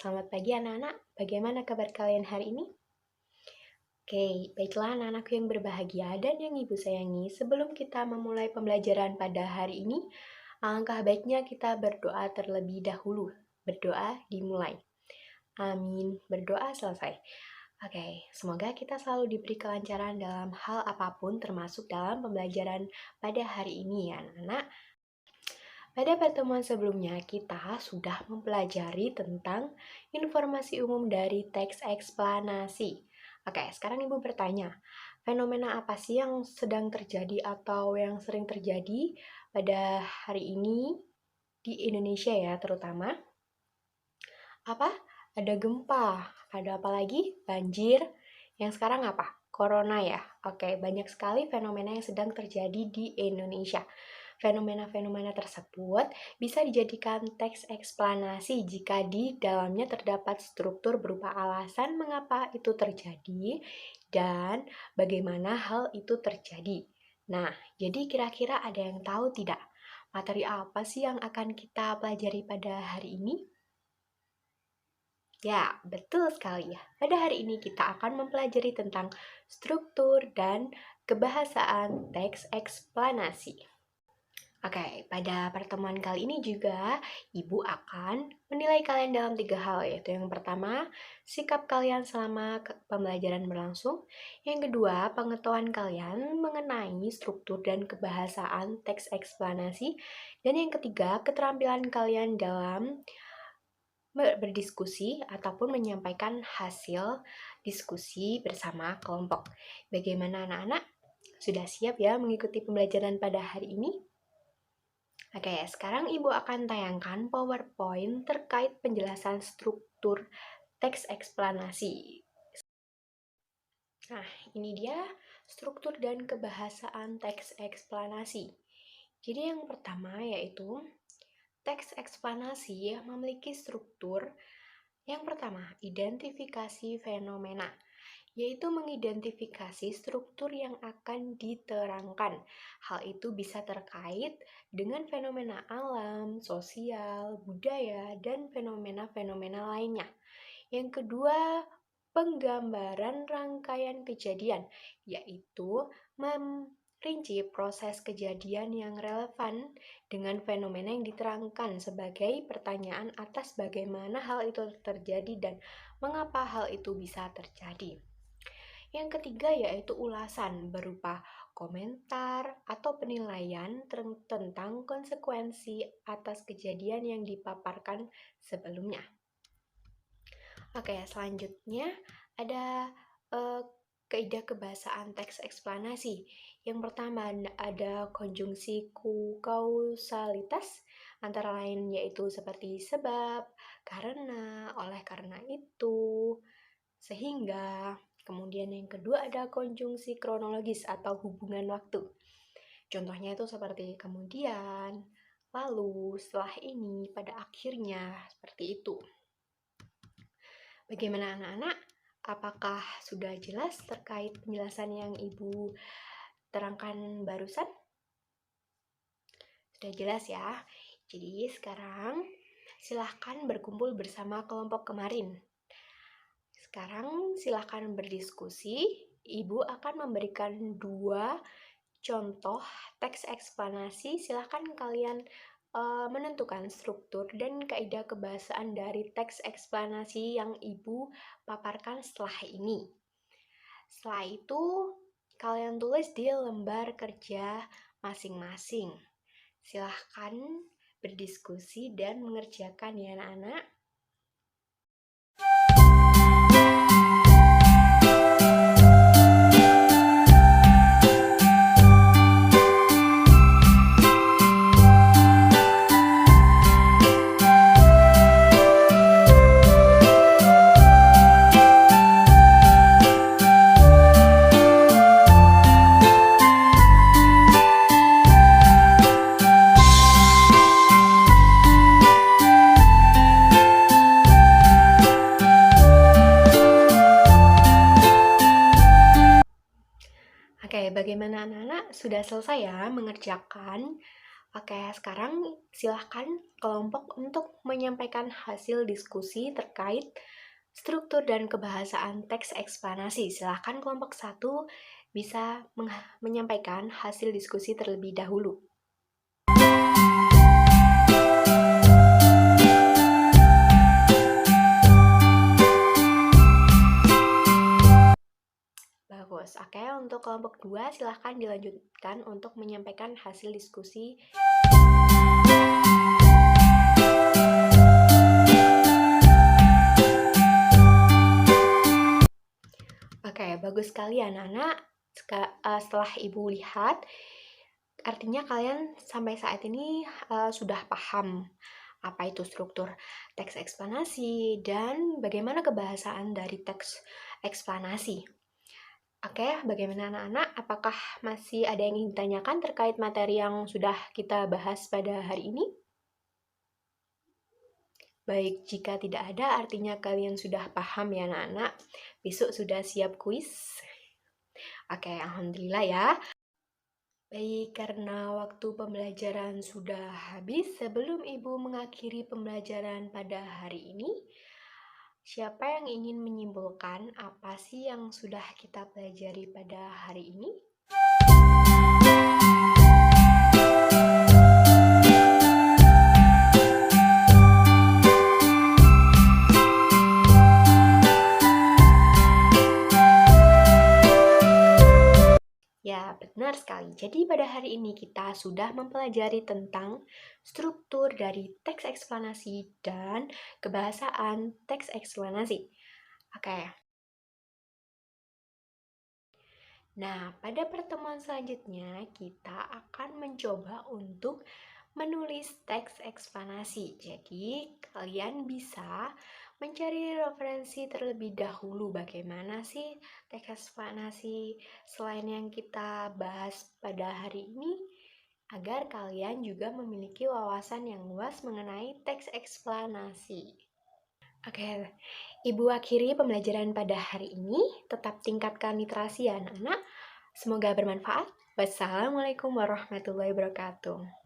Selamat pagi anak-anak, bagaimana kabar kalian hari ini? Oke, baiklah anak-anakku yang berbahagia dan yang ibu sayangi, sebelum kita memulai pembelajaran pada hari ini, alangkah baiknya kita berdoa terlebih dahulu. Berdoa dimulai. Amin, berdoa selesai. Oke, semoga kita selalu diberi kelancaran dalam hal apapun termasuk dalam pembelajaran pada hari ini ya anak-anak. Pada pertemuan sebelumnya, kita sudah mempelajari tentang informasi umum dari teks eksplanasi. Oke, sekarang Ibu bertanya, fenomena apa sih yang sedang terjadi atau yang sering terjadi pada hari ini di Indonesia ya terutama? Apa? Ada gempa, ada apa lagi? Banjir. Yang sekarang apa? Corona ya. Oke, banyak sekali fenomena yang sedang terjadi di Indonesia. Fenomena-fenomena tersebut bisa dijadikan teks eksplanasi jika di dalamnya terdapat struktur berupa alasan mengapa itu terjadi dan bagaimana hal itu terjadi. Nah, jadi kira-kira ada yang tahu tidak? Materi apa sih yang akan kita pelajari pada hari ini? Ya, betul sekali ya. Pada hari ini kita akan mempelajari tentang struktur dan kebahasaan teks eksplanasi. Oke, pada pertemuan kali ini juga Ibu akan menilai kalian dalam 3 hal, yaitu yang pertama, sikap kalian selama pembelajaran berlangsung. Yang kedua, pengetahuan kalian mengenai struktur dan kebahasaan teks eksplanasi. Dan yang ketiga, keterampilan kalian dalam berdiskusi ataupun menyampaikan hasil diskusi bersama kelompok. Bagaimana anak-anak? Sudah siap ya mengikuti pembelajaran pada hari ini? Oke, sekarang Ibu akan tayangkan PowerPoint terkait penjelasan struktur teks eksplanasi. Nah, ini dia struktur dan kebahasaan teks eksplanasi. Jadi yang pertama yaitu teks eksplanasi memiliki struktur. Yang pertama, identifikasi fenomena, yaitu mengidentifikasi struktur yang akan diterangkan. Hal itu bisa terkait dengan fenomena alam, sosial, budaya, dan fenomena-fenomena lainnya. Yang kedua, penggambaran rangkaian kejadian, yaitu merinci proses kejadian yang relevan dengan fenomena yang diterangkan sebagai pertanyaan atas bagaimana hal itu terjadi dan mengapa hal itu bisa terjadi. Yang ketiga yaitu ulasan berupa komentar atau penilaian tentang konsekuensi atas kejadian yang dipaparkan sebelumnya. Oke, selanjutnya ada kaidah kebahasaan teks eksplanasi. Yang pertama ada konjungsi kausalitas, antara lain yaitu seperti sebab, karena, oleh karena itu, sehingga. Kemudian yang kedua ada konjungsi kronologis atau hubungan waktu. Contohnya itu seperti kemudian, lalu, setelah ini, pada akhirnya, seperti itu. Bagaimana anak-anak? Apakah sudah jelas terkait penjelasan yang Ibu terangkan barusan? Sudah jelas ya? Jadi sekarang silahkan berkumpul bersama kelompok kemarin. Sekarang silahkan berdiskusi. Ibu akan memberikan 2 contoh teks eksplanasi. Silahkan kalian menentukan struktur dan kaidah kebahasaan dari teks eksplanasi yang Ibu paparkan setelah ini. Setelah itu, kalian tulis di lembar kerja masing-masing. Silahkan berdiskusi dan mengerjakan ya anak-anak. Oke, bagaimana anak-anak? Sudah selesai ya mengerjakan Oke, sekarang silahkan kelompok untuk menyampaikan hasil diskusi terkait struktur dan kebahasaan teks eksplanasi. Silahkan kelompok 1 bisa menyampaikan hasil diskusi terlebih dahulu. Bagus. Oke, untuk kelompok 2 silahkan dilanjutkan untuk menyampaikan hasil diskusi. Oke, bagus sekali anak-anak. Setelah Ibu lihat, artinya kalian sampai saat ini sudah paham apa itu struktur teks eksplanasi dan bagaimana kebahasaan dari teks eksplanasi. Oke, bagaimana anak-anak? Apakah masih ada yang ingin ditanyakan terkait materi yang sudah kita bahas pada hari ini? Baik, jika tidak ada, artinya kalian sudah paham ya anak-anak. Besok sudah siap kuis? Oke, alhamdulillah ya. Baik, karena waktu pembelajaran sudah habis, sebelum Ibu mengakhiri pembelajaran pada hari ini, siapa yang ingin menyimpulkan apa sih yang sudah kita pelajari pada hari ini? Ya, benar sekali. Jadi pada hari ini kita sudah mempelajari tentang struktur dari teks eksplanasi dan kebahasaan teks eksplanasi. Oke. Nah, pada pertemuan selanjutnya kita akan mencoba untuk menulis teks eksplanasi. Jadi, kalian bisa mencari referensi terlebih dahulu bagaimana sih teks eksplanasi selain yang kita bahas pada hari ini, agar kalian juga memiliki wawasan yang luas mengenai teks eksplanasi. Oke, Ibu akhiri pembelajaran pada hari ini. Tetap tingkatkan literasi ya anak-anak. Semoga bermanfaat. Wassalamualaikum warahmatullahi wabarakatuh.